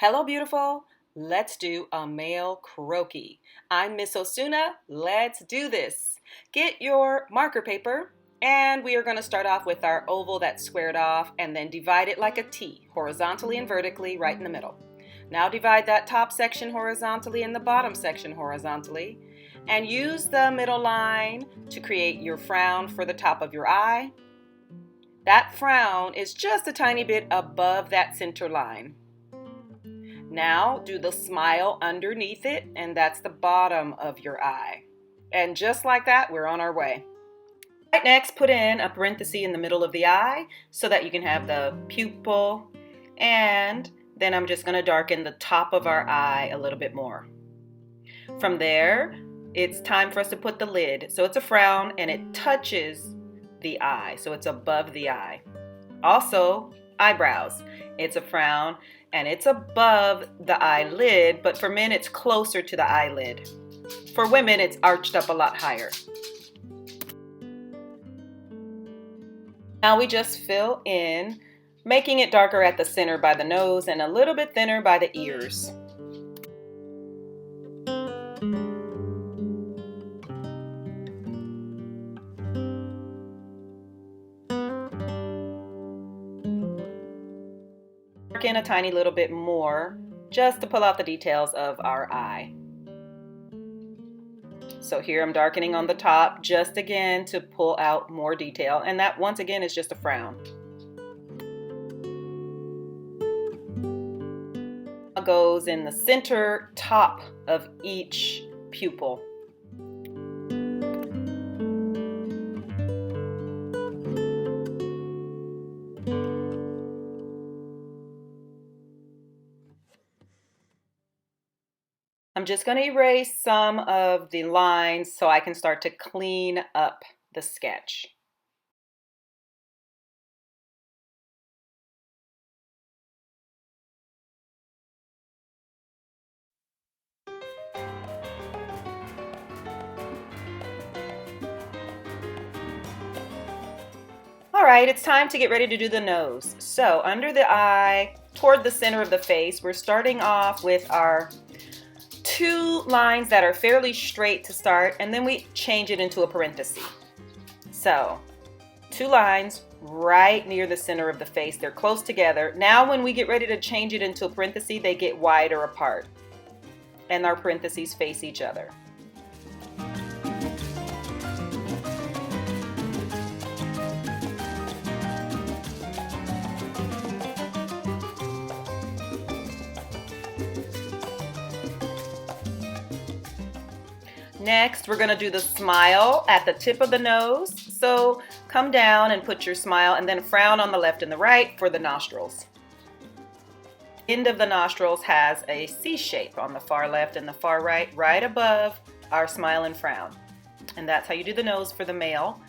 Hello, beautiful. Let's do a male croquis. I'm Miss Osuna. Let's do this. Get your marker paper, and we are going to start off with our oval that's squared off and then divide it like a T, horizontally and vertically, right in the middle. Now divide that top section horizontally and the bottom section horizontally, and use the middle line to create your frown for the top of your eye. That frown is just a tiny bit above that center line. Now do the smile underneath it, and that's the bottom of your eye. And just like that, we're on our way. Right, next, put in a parenthesis in the middle of the eye so that you can have the pupil. And then I'm just going to darken the top of our eye a little bit more. From there, it's time for us to put the lid. So it's a frown and it touches the eye. So it's above the eye. Also, eyebrows. It's a frown and it's above the eyelid, but for men it's closer to the eyelid. For women it's arched up a lot higher. Now we just fill in, making it darker at the center by the nose and a little bit thinner by the ears. In a tiny little bit more just to pull out the details of our eye. So here I'm darkening on the top just again to pull out more detail, and that once again is just a frown. It goes in the center top of each pupil. I'm just going to erase some of the lines so I can start to clean up the sketch. All right, it's time to get ready to do the nose. So under the eye, toward the center of the face, we're starting off with our two lines that are fairly straight to start, and then we change it into a parenthesis. So two lines right near the center of the face. They're close together. Now when we get ready to change it into a parenthesis, they get wider apart and our parentheses face each other. Next, we're going to do the smile at the tip of the nose. So come down and put your smile and then frown on the left and the right for the nostrils. End of the nostrils has a C shape on the far left and the far right, right above our smile and frown. And that's how you do the nose for the male.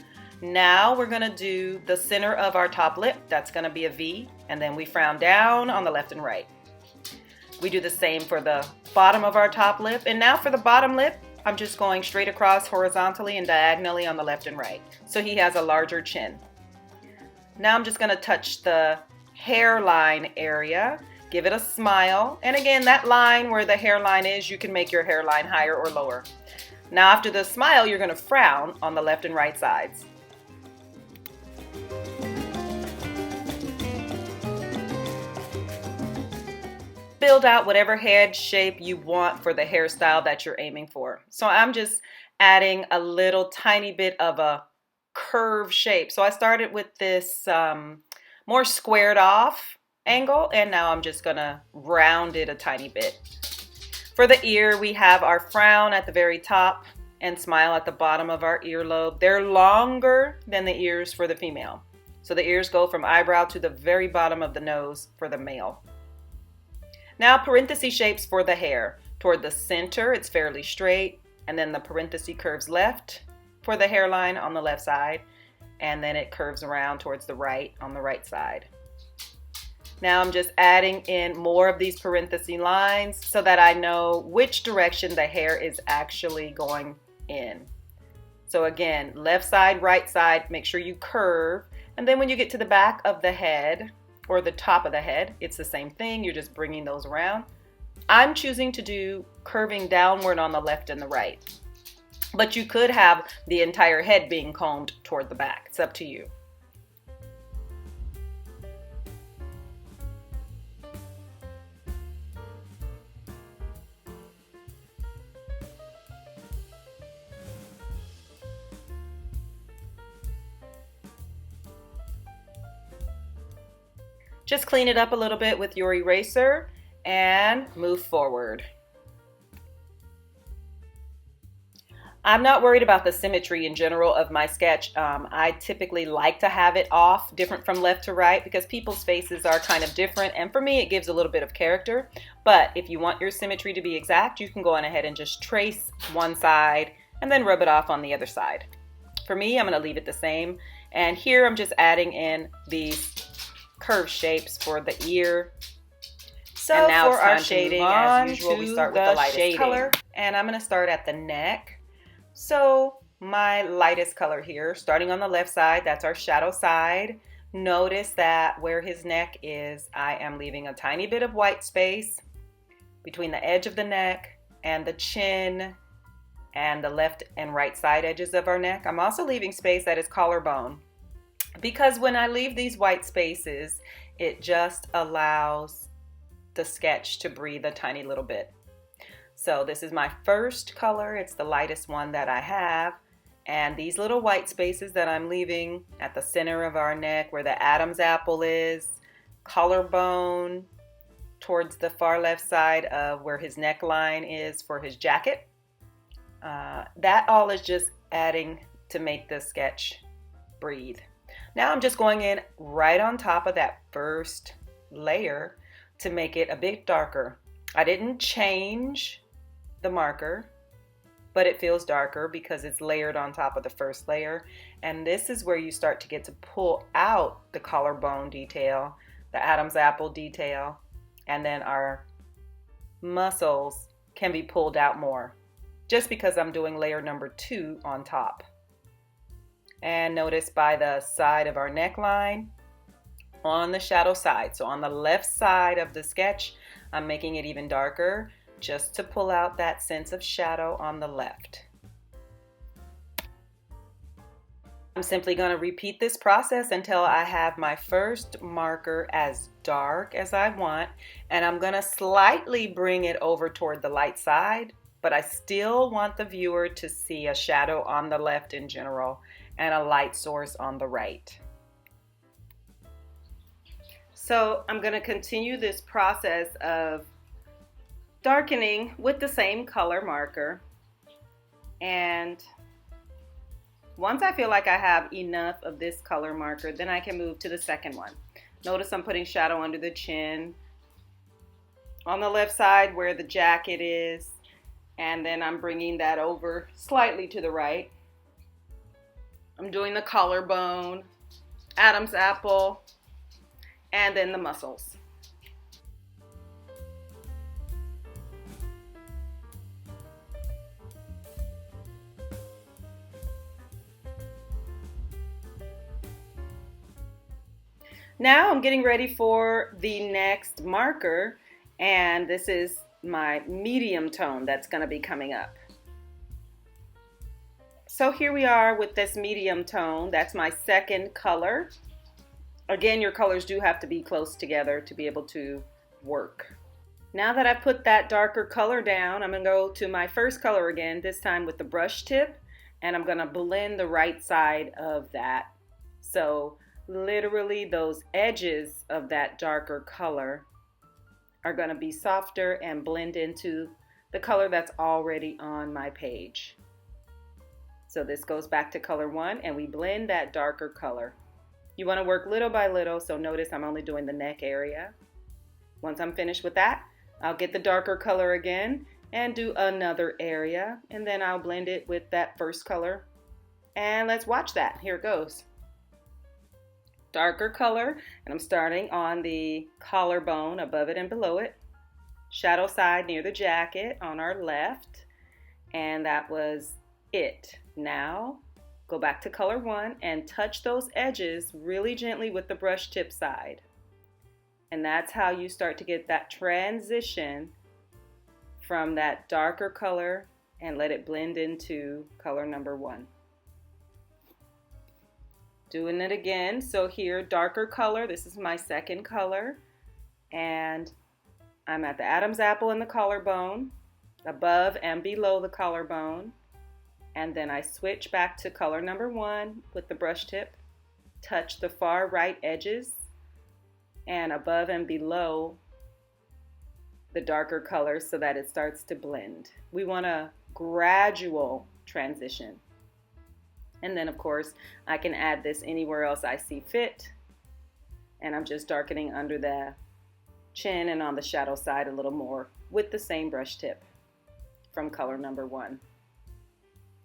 Now we're going to do the center of our top lip. That's going to be a V, and then we frown down on the left and right. We do the same for the bottom of our top lip. And now for the bottom lip, I'm just going straight across horizontally and diagonally on the left and right. So he has a larger chin. Now I'm just going to touch the hairline area, give it a smile. And again, that line where the hairline is, you can make your hairline higher or lower. Now after the smile, you're going to frown on the left and right sides. Build out whatever head shape you want for the hairstyle that you're aiming for. So I'm just adding a little tiny bit of a curve shape. So I started with this more squared off angle, and now I'm just gonna round it a tiny bit. For the ear, we have our frown at the very top and smile at the bottom of our earlobe. They're longer than the ears for the female. So the ears go from eyebrow to the very bottom of the nose for the male. Now parenthesis shapes for the hair. Toward the center, it's fairly straight, and then the parenthesis curves left for the hairline on the left side, and then it curves around towards the right on the right side. Now I'm just adding in more of these parenthesis lines so that I know which direction the hair is actually going in. So again, left side, right side, make sure you curve, and then when you get to the back of the head, or the top of the head. It's the same thing, you're just bringing those around. I'm choosing to do curving downward on the left and the right. But you could have the entire head being combed toward the back. It's up to you. Just clean it up a little bit with your eraser and move forward. I'm not worried about the symmetry in general of my sketch. I typically like to have it off, different from left to right, because people's faces are kind of different, and for me it gives a little bit of character. But if you want your symmetry to be exact, you can go on ahead and just trace one side and then rub it off on the other side. For me, I'm going to leave it the same, and here I'm just adding in these curve shapes for the ear. So and now for our shading, as usual, we start with the lightest color, and I'm going to start at the neck. So my lightest color here, starting on the left side, that's our shadow side. Notice that where his neck is, I am leaving a tiny bit of white space between the edge of the neck and the chin and the left and right side edges of our neck. I'm also leaving space that is collarbone, because when I leave these white spaces, it just allows the sketch to breathe a tiny little bit. So this is my first color. It's the lightest one that I have. And these little white spaces that I'm leaving at the center of our neck, where the Adam's apple is, collarbone, towards the far left side of where his neckline is for his jacket. That all is just adding to make the sketch breathe. Now I'm just going in right on top of that first layer to make it a bit darker. I didn't change the marker, but it feels darker because it's layered on top of the first layer. And this is where you start to get to pull out the collarbone detail, the Adam's apple detail, and then our muscles can be pulled out more, just because I'm doing layer number 2 on top. And notice by the side of our neckline, on the shadow side, so on the left side of the sketch, I'm making it even darker just to pull out that sense of shadow on the left. I'm simply going to repeat this process until I have my first marker as dark as I want, and I'm going to slightly bring it over toward the light side, but I still want the viewer to see a shadow on the left in general and a light source on the right. So I'm going to continue this process of darkening with the same color marker, and once I feel like I have enough of this color marker, then I can move to the second one. Notice I'm putting shadow under the chin, on the left side where the jacket is, and then I'm bringing that over slightly to the right. I'm doing the collarbone, Adam's apple, and then the muscles. Now I'm getting ready for the next marker, and this is my medium tone that's going to be coming up. So here we are with this medium tone. That's my second color. Again, your colors do have to be close together to be able to work. Now that I've put that darker color down, I'm going to go to my first color again, this time with the brush tip, and I'm going to blend the right side of that. So literally those edges of that darker color are going to be softer and blend into the color that's already on my page. So this goes back to color 1, and we blend that darker color. You want to work little by little, so notice I'm only doing the neck area. Once I'm finished with that, I'll get the darker color again and do another area, and then I'll blend it with that first color. And let's watch that. Here it goes. Darker color, and I'm starting on the collarbone, above it and below it. Shadow side near the jacket on our left, and that was it. Now go back to color 1 and touch those edges really gently with the brush tip side. And that's how you start to get that transition from that darker color and let it blend into color number 1. Doing it again. So here, darker color, this is my second color. And I'm at the Adam's apple and the collarbone, above and below the collarbone. And then I switch back to color number 1 with the brush tip, touch the far right edges, and above and below the darker color so that it starts to blend. We want a gradual transition. And then of course, I can add this anywhere else I see fit. And I'm just darkening under the chin and on the shadow side a little more with the same brush tip from color number 1.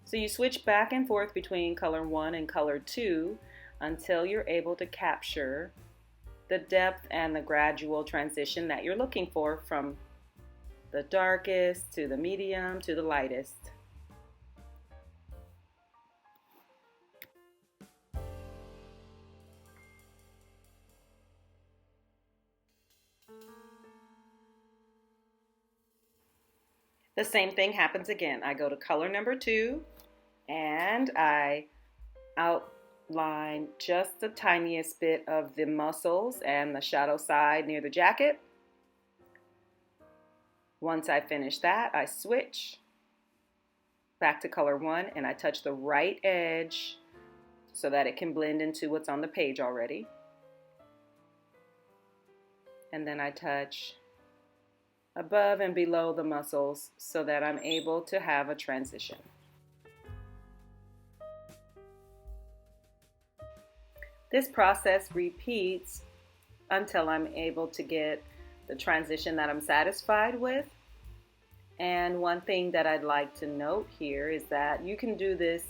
So you switch back and forth between color 1 and color 2 until you're able to capture the depth and the gradual transition that you're looking for from the darkest to the medium to the lightest. The same thing happens again. I go to color number 2 and I outline just the tiniest bit of the muscles and the shadow side near the jacket. Once I finish that, I switch back to color 1 and I touch the right edge so that it can blend into what's on the page already. And then I touch above and below the muscles so that I'm able to have a transition. This process repeats until I'm able to get the transition that I'm satisfied with. And one thing that I'd like to note here is that you can do this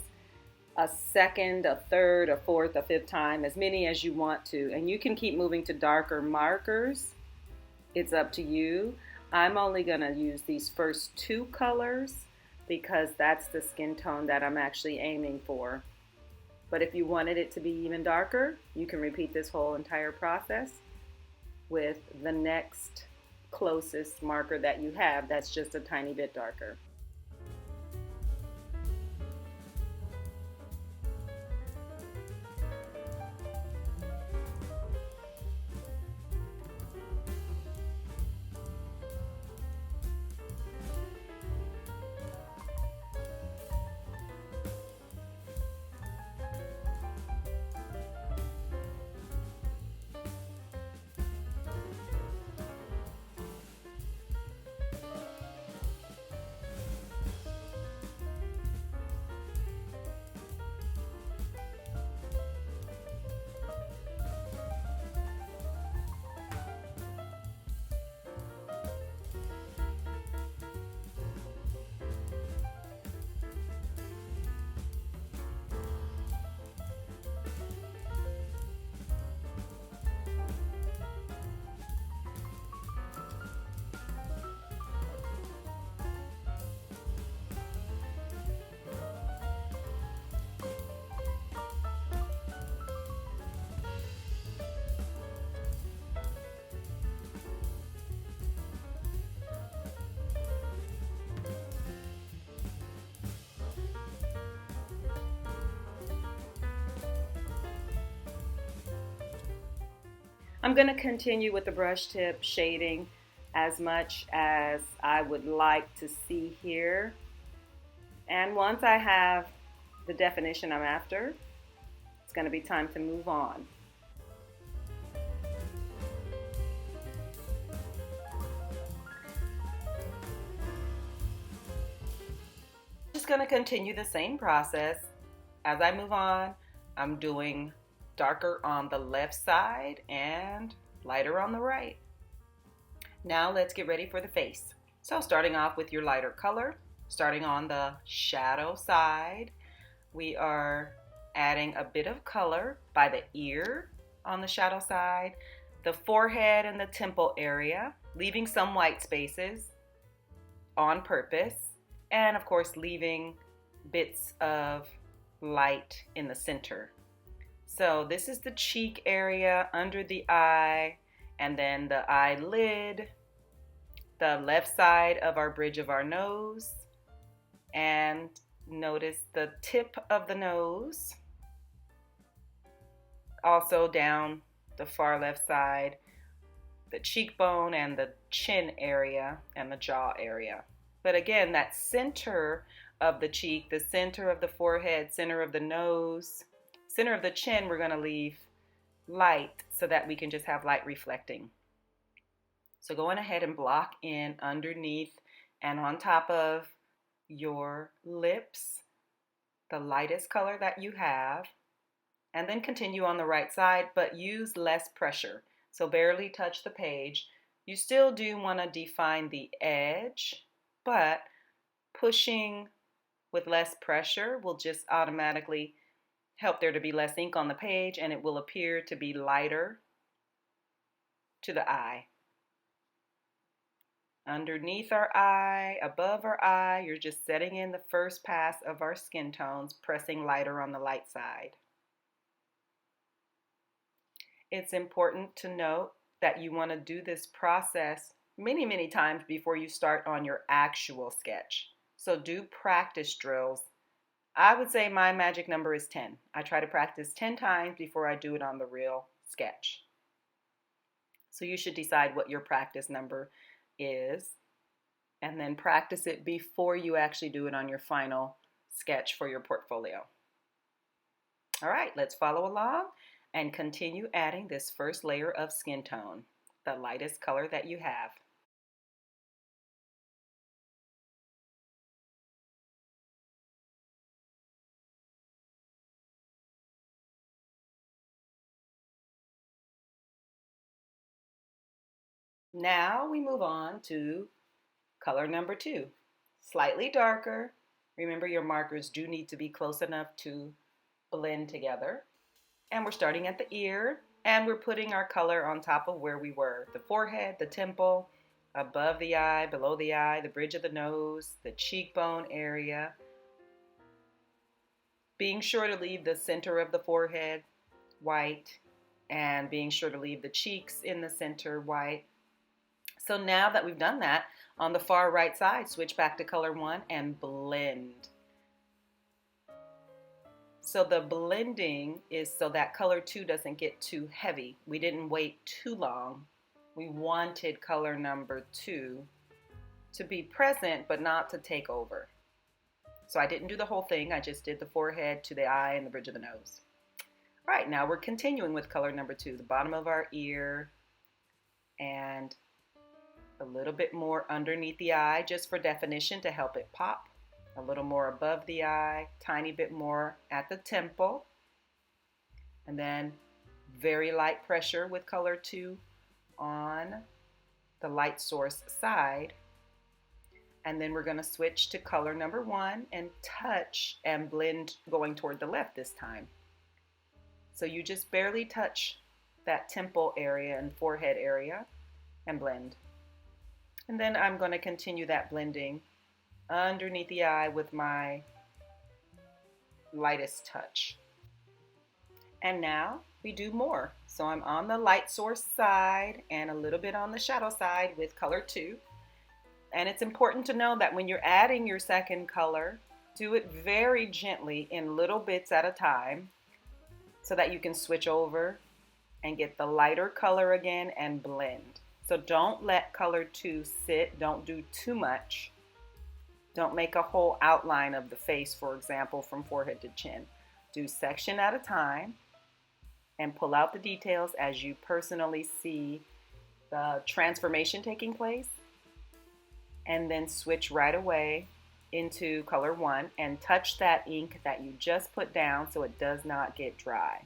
a second, a third, a fourth, a fifth time, as many as you want to. And you can keep moving to darker markers. It's up to you. I'm only going to use these first 2 colors because that's the skin tone that I'm actually aiming for. But if you wanted it to be even darker, you can repeat this whole entire process with the next closest marker that you have that's just a tiny bit darker. I'm going to continue with the brush tip shading as much as I would like to see here. And once I have the definition I'm after, it's going to be time to move on. Just going to continue the same process. As I move on, I'm doing darker on the left side and lighter on the right. Now let's get ready for the face. So starting off with your lighter color, starting on the shadow side, we are adding a bit of color by the ear on the shadow side, the forehead and the temple area, leaving some white spaces on purpose, and of course leaving bits of light in the center. So this is the cheek area, under the eye, and then the eyelid, the left side of our bridge of our nose, and notice the tip of the nose, also down the far left side, the cheekbone and the chin area and the jaw area. But again, that center of the cheek, the center of the forehead, center of the nose, center of the chin, we're going to leave light so that we can just have light reflecting. So going ahead and block in underneath and on top of your lips the lightest color that you have, and then continue on the right side, but use less pressure. So barely touch the page. You still do want to define the edge, but pushing with less pressure will just automatically help there to be less ink on the page, and it will appear to be lighter to the eye. Underneath our eye, above our eye, you're just setting in the first pass of our skin tones, pressing lighter on the light side. It's important to note that you want to do this process many times before you start on your actual sketch. So do practice drills. I would say my magic number is 10. I try to practice 10 times before I do it on the real sketch. So you should decide what your practice number is and then practice it before you actually do it on your final sketch for your portfolio. All right, let's follow along and continue adding this first layer of skin tone, the lightest color that you have. Now we move on to color number 2, slightly darker. Remember, your markers do need to be close enough to blend together. And we're starting at the ear, and we're putting our color on top of where we were. The forehead, the temple, above the eye, below the eye, the bridge of the nose, the cheekbone area. Being sure to leave the center of the forehead white, and being sure to leave the cheeks in the center white. So now that we've done that, on the far right side, switch back to color 1 and blend. So the blending is so that color 2 doesn't get too heavy. We didn't wait too long. We wanted color number 2 to be present but not to take over. So I didn't do the whole thing. I just did the forehead to the eye and the bridge of the nose. All right, now we're continuing with color number 2, the bottom of our ear and a little bit more underneath the eye just for definition to help it pop. A little more above the eye, tiny bit more at the temple. And then very light pressure with color 2 on the light source side. And then we're going to switch to color number 1 and touch and blend going toward the left this time. So you just barely touch that temple area and forehead area and blend. And then I'm going to continue that blending underneath the eye with my lightest touch. And now we do more. So I'm on the light source side and a little bit on the shadow side with color 2. And it's important to know that when you're adding your second color, do it very gently in little bits at a time so that you can switch over and get the lighter color again and blend. So don't let color 2 sit. Don't do too much. Don't make a whole outline of the face, for example, from forehead to chin. Do section at a time and pull out the details as you personally see the transformation taking place. And then switch right away into color 1 and touch that ink that you just put down so it does not get dry.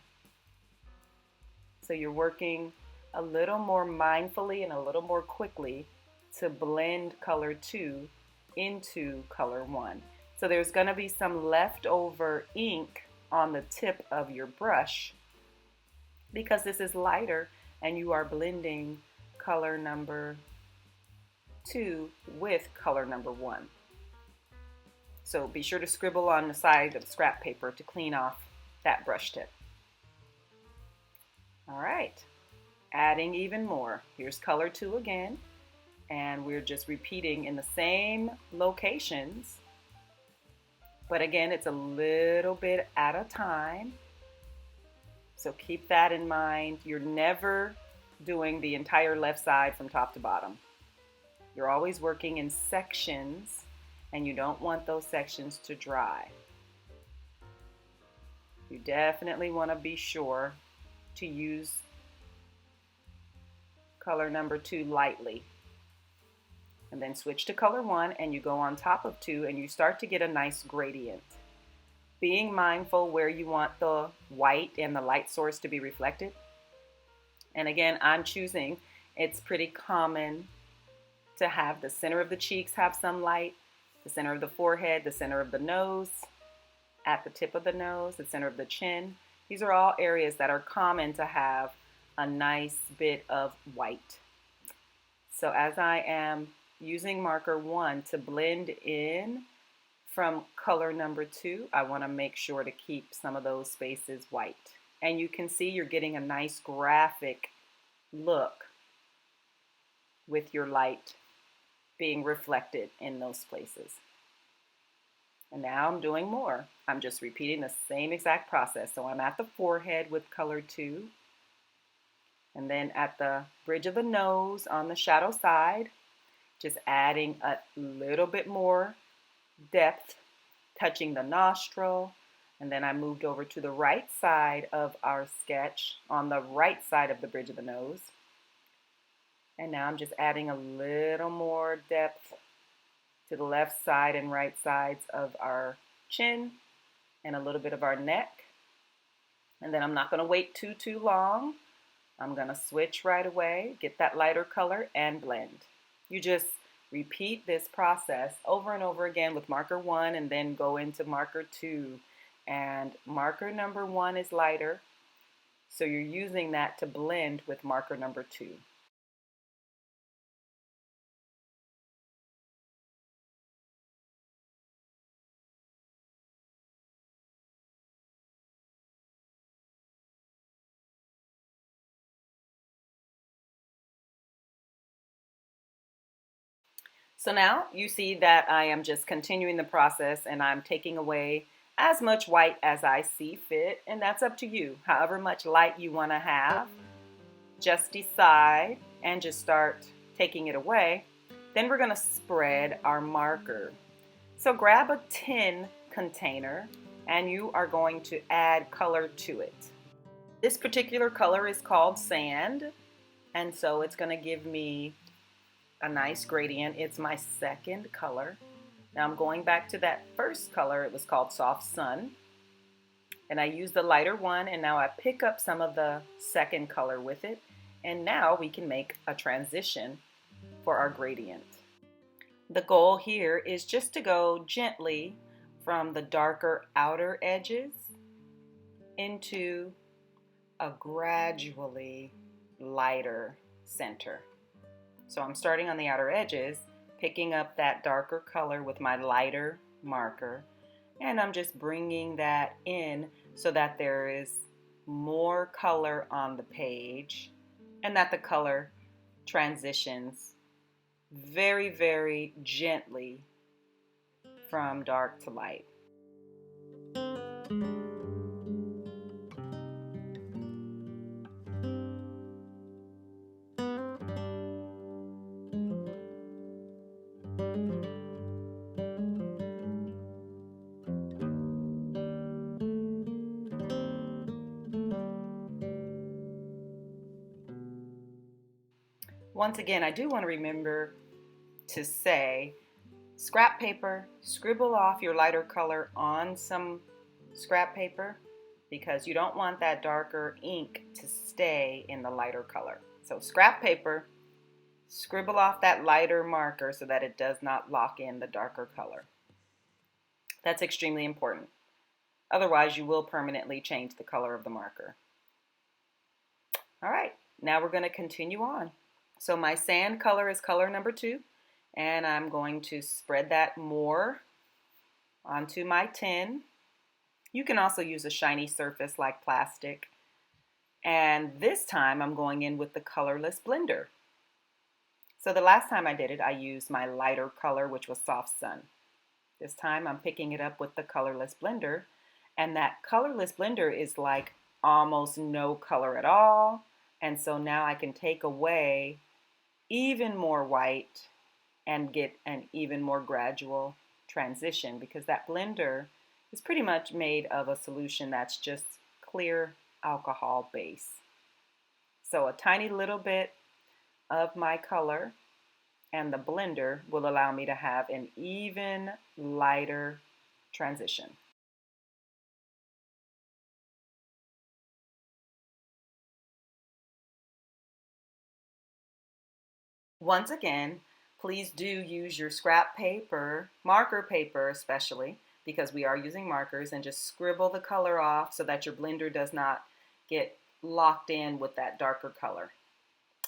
So you're working a little more mindfully and a little more quickly to blend color 2 into color 1. So there's going to be some leftover ink on the tip of your brush because this is lighter and you are blending color number 2 with color number 1. So be sure to scribble on the side of the scrap paper to clean off that brush tip. All right. adding even more. Here's color 2 again, and we're just repeating in the same locations, but again, it's a little bit at a time. So keep that in mind. You're never doing the entire left side from top to bottom. You're always working in sections, and you don't want those sections to dry. You definitely want to be sure to use color number 2 lightly. And then switch to color 1, and you go on top of 2, and you start to get a nice gradient. Being mindful where you want the white and the light source to be reflected. And again, I'm choosing, it's pretty common to have the center of the cheeks have some light, the center of the forehead, the center of the nose, at the tip of the nose, the center of the chin. These are all areas that are common to have a nice bit of white. So as I am using marker 1 to blend in from color number 2, I want to make sure to keep some of those spaces white. And you can see you're getting a nice graphic look with your light being reflected in those places. And now I'm doing more. I'm just repeating the same exact process. So I'm at the forehead with color 2, and then at the bridge of the nose on the shadow side, just adding a little bit more depth, touching the nostril. And then I moved over to the right side of our sketch on the right side of the bridge of the nose. And now I'm just adding a little more depth to the left side and right sides of our chin and a little bit of our neck. And then I'm not going to wait too long. I'm going to switch right away, get that lighter color, and blend. You just repeat this process over and over again with marker 1, and then go into marker 2. And marker number 1 is lighter, so you're using that to blend with marker number 2. So now you see that I am just continuing the process, and I'm taking away as much white as I see fit, and that's up to you. However much light you want to have, just decide and just start taking it away. Then we're going to spread our marker. So grab a tin container, and you are going to add color to it. This particular color is called sand, and so it's going to give me a nice gradient. It's my second color. Now I'm going back to that first color. It was called soft sun, and I use the lighter one, and now I pick up some of the second color with it, and now we can make a transition for our gradient. The goal here is just to go gently from the darker outer edges into a gradually lighter center. So I'm starting on the outer edges, picking up that darker color with my lighter marker, and I'm just bringing that in so that there is more color on the page and that the color transitions very, very gently from dark to light. Once again, I do want to remember to say, scrap paper, scribble off your lighter color on some scrap paper, because you don't want that darker ink to stay in the lighter color. So scrap paper, scribble off that lighter marker so that it does not lock in the darker color. That's extremely important. Otherwise, you will permanently change the color of the marker. All right, now we're going to continue on. So my sand color is color number 2, and I'm going to spread that more onto my tin. You can also use a shiny surface like plastic. And this time I'm going in with the colorless blender. So the last time I did it, I used my lighter color, which was Soft Sun. This time I'm picking it up with the colorless blender, and that colorless blender is like almost no color at all. And so now I can take away even more white and get an even more gradual transition, because that blender is pretty much made of a solution that's just clear alcohol base. So a tiny little bit of my color and the blender will allow me to have an even lighter transition. Once again, please do use your scrap paper, marker paper especially, because we are using markers, and just scribble the color off so that your blender does not get locked in with that darker color.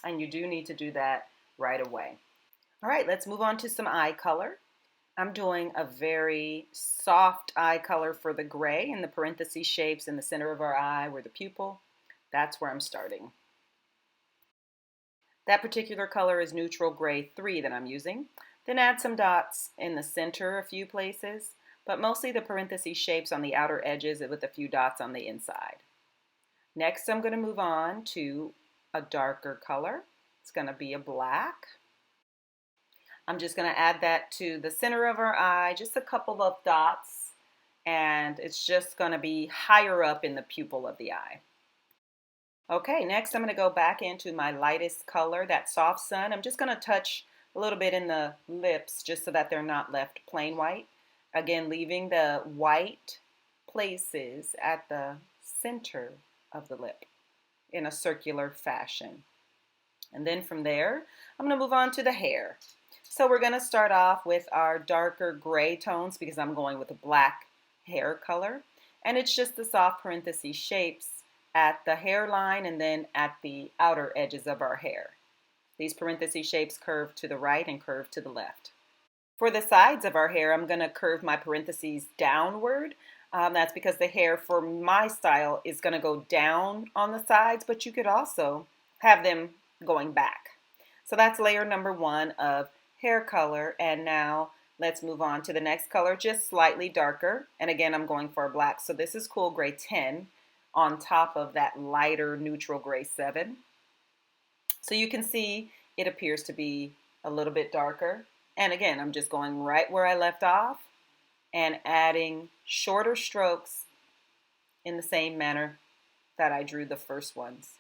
And you do need to do that right away. All right, let's move on to some eye color. I'm doing a very soft eye color for the gray in the parenthesis shapes in the center of our eye where the pupil. That's where I'm starting. That particular color is neutral gray 3 that I'm using. Then add some dots in the center a few places, but mostly the parenthesis shapes on the outer edges with a few dots on the inside. Next, I'm going to move on to a darker color. It's going to be a black. I'm just going to add that to the center of our eye, just a couple of dots, and it's just going to be higher up in the pupil of the eye. Okay, next I'm going to go back into my lightest color, that Soft Sun. I'm just going to touch a little bit in the lips just so that they're not left plain white. Again, leaving the white places at the center of the lip in a circular fashion. And then from there, I'm going to move on to the hair. So we're going to start off with our darker gray tones because I'm going with a black hair color. And it's just the soft parenthesis shapes at the hairline and then at the outer edges of our hair. These parenthesis shapes curve to the right and curve to the left. For the sides of our hair, I'm going to curve my parentheses downward. That's because the hair for my style is going to go down on the sides, but you could also have them going back. So that's layer number 1 of hair color, and now let's move on to the next color, just slightly darker. And again, I'm going for a black. So this is Cool Gray 10 on top of that lighter neutral gray 7. So you can see it appears to be a little bit darker. And again, I'm just going right where I left off and adding shorter strokes in the same manner that I drew the first ones.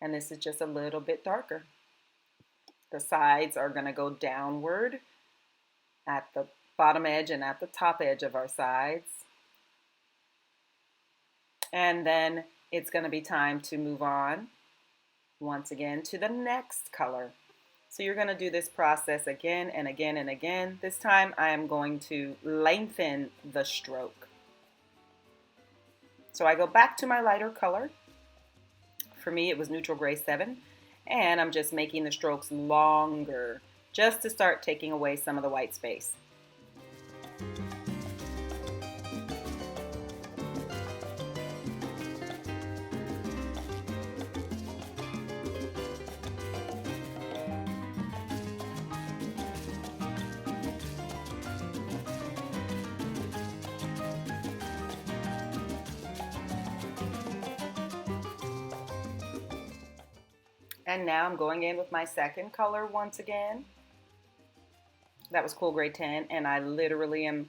And this is just a little bit darker. The sides are going to go downward at the bottom edge and at the top edge of our sides. And then it's going to be time to move on once again to the next color. So you're going to do this process again and again and again. This time I am going to lengthen the stroke. So I go back to my lighter color. For me, it was neutral gray 7. And I'm just making the strokes longer just to start taking away some of the white space. And now I'm going in with my second color once again. That was Cool Gray 10, and I literally am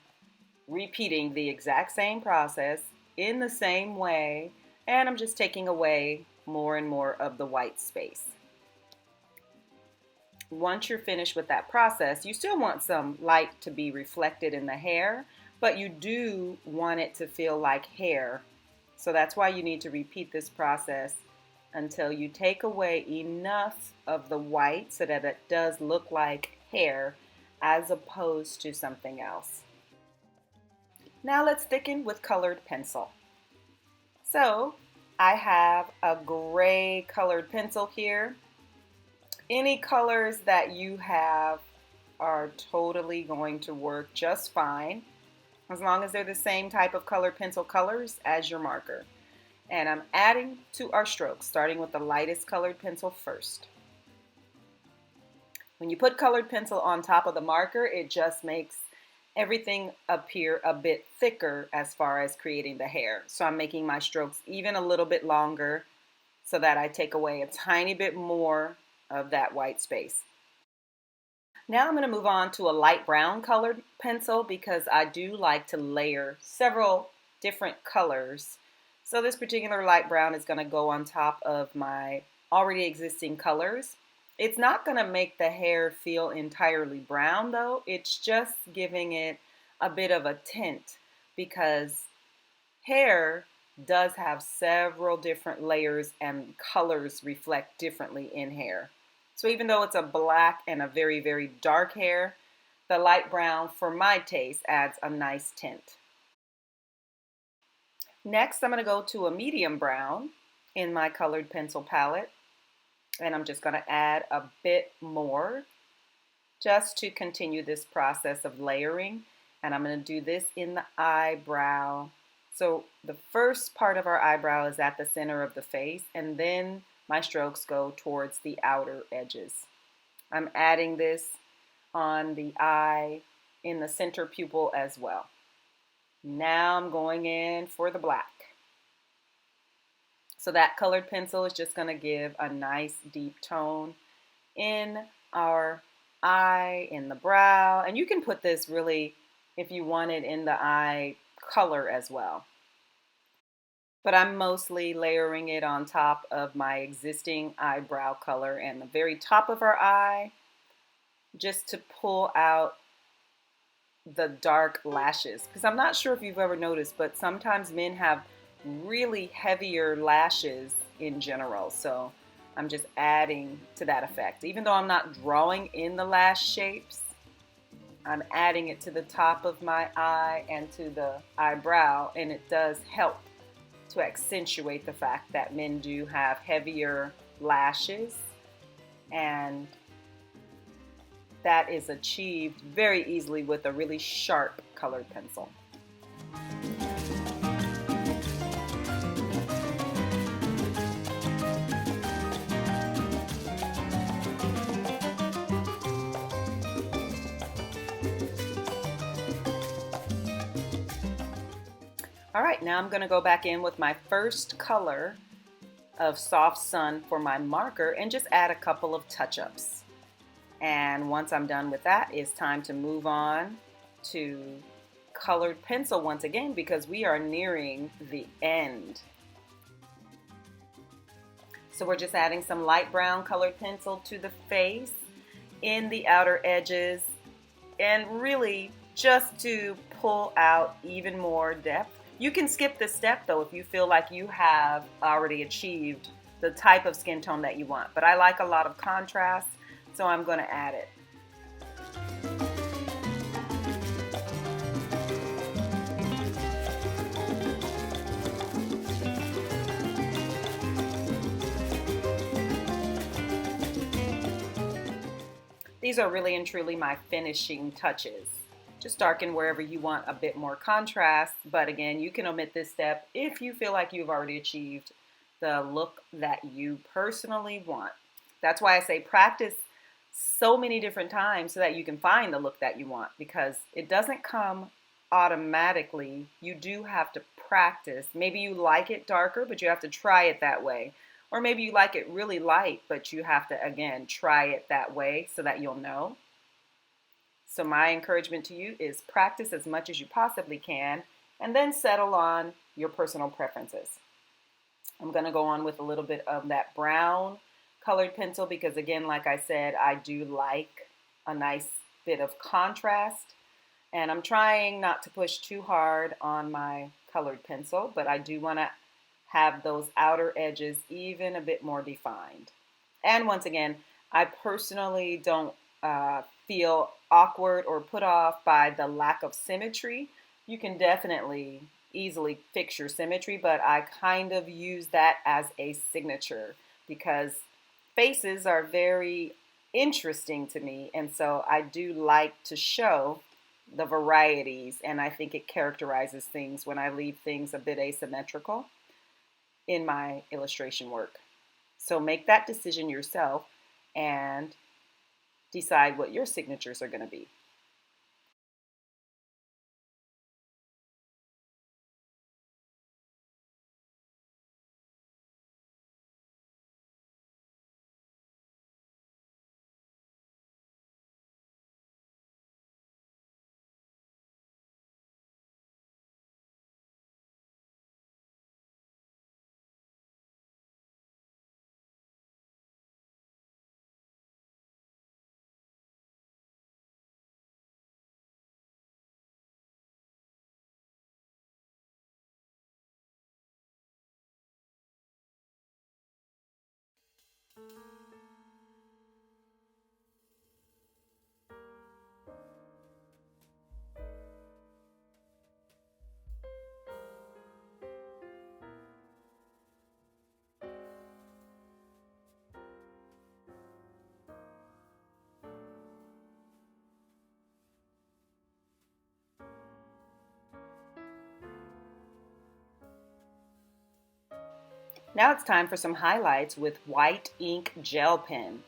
repeating the exact same process in the same way, and I'm just taking away more and more of the white space. Once you're finished with that process, you still want some light to be reflected in the hair, but you do want it to feel like hair. So that's why you need to repeat this process until you take away enough of the white so that it does look like hair as opposed to something else. Now let's thicken with colored pencil. So I have a gray colored pencil here. Any colors that you have are totally going to work just fine as long as they're the same type of colored pencil colors as your marker. And I'm adding to our strokes, starting with the lightest colored pencil first. When you put colored pencil on top of the marker, it just makes everything appear a bit thicker as far as creating the hair. So I'm making my strokes even a little bit longer so that I take away a tiny bit more of that white space. Now I'm going to move on to a light brown colored pencil because I do like to layer several different colors. So this particular light brown is going to go on top of my already existing colors. It's not going to make the hair feel entirely brown though. It's just giving it a bit of a tint because hair does have several different layers and colors reflect differently in hair. So even though it's a black and a very, very dark hair, the light brown, for my taste, adds a nice tint. Next, I'm going to go to a medium brown in my colored pencil palette, and I'm just going to add a bit more just to continue this process of layering. And I'm going to do this in the eyebrow. So the first part of our eyebrow is at the center of the face, and then my strokes go towards the outer edges. I'm adding this on the eye in the center pupil as well. Now I'm going in for the black. So that colored pencil is just going to give a nice deep tone in our eye, in the brow, and you can put this really, if you want it, in the eye color as well. But I'm mostly layering it on top of my existing eyebrow color and the very top of our eye, just to pull out the dark lashes. Because I'm not sure if you've ever noticed, but sometimes men have really heavier lashes in general. So I'm just adding to that effect. Even though I'm not drawing in the lash shapes, I'm adding it to the top of my eye and to the eyebrow, and it does help to accentuate the fact that men do have heavier lashes, and that is achieved very easily with a really sharp colored pencil. All right, now I'm going to go back in with my first color of Soft Sun for my marker and just add a couple of touch-ups. And once I'm done with that, it's time to move on to colored pencil once again because we are nearing the end. So we're just adding some light brown colored pencil to the face in the outer edges and really just to pull out even more depth. You can skip this step though if you feel like you have already achieved the type of skin tone that you want. But I like a lot of contrast, so I'm going to add it. These are really and truly my finishing touches. Just darken wherever you want a bit more contrast, but again, you can omit this step if you feel like you've already achieved the look that you personally want. That's why I say practice so many different times so that you can find the look that you want, because it doesn't come automatically. You do have to practice. Maybe you like it darker, but you have to try it that way. Or maybe you like it really light, but you have to, again, try it that way so that you'll know. So my encouragement to you is practice as much as you possibly can and then settle on your personal preferences. I'm going to go on with a little bit of that brown colored pencil because, again, like I said, I do like a nice bit of contrast. And I'm trying not to push too hard on my colored pencil, but I do want to have those outer edges even a bit more defined. And once again, I personally don't feel awkward or put off by the lack of symmetry. You can definitely easily fix your symmetry, but I kind of use that as a signature because faces are very interesting to me, and so I do like to show the varieties, and I think it characterizes things when I leave things a bit asymmetrical. in my illustration work. So make that decision yourself and decide what your signatures are going to be. Now it's time for some highlights with white ink gel pen.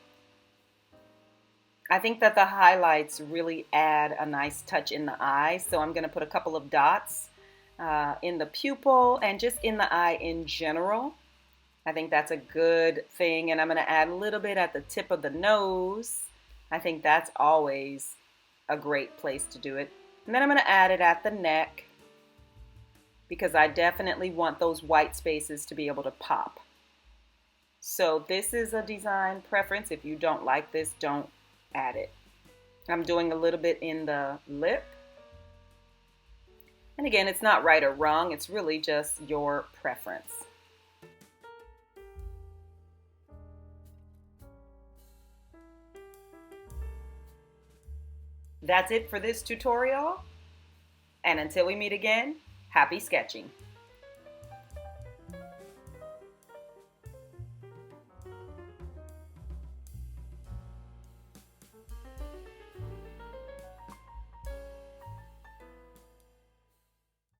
I think that the highlights really add a nice touch in the eye, so I'm going to put a couple of dots in the pupil and just in the eye in general. I think that's a good thing, and I'm going to add a little bit at the tip of the nose. I think that's always a great place to do it. And then I'm going to add it at the neck because I definitely want those white spaces to be able to pop. So this is a design preference. If you don't like this, don't add it. I'm doing a little bit in the lip. And again, it's not right or wrong. It's really just your preference. That's it for this tutorial. And until we meet again, happy sketching.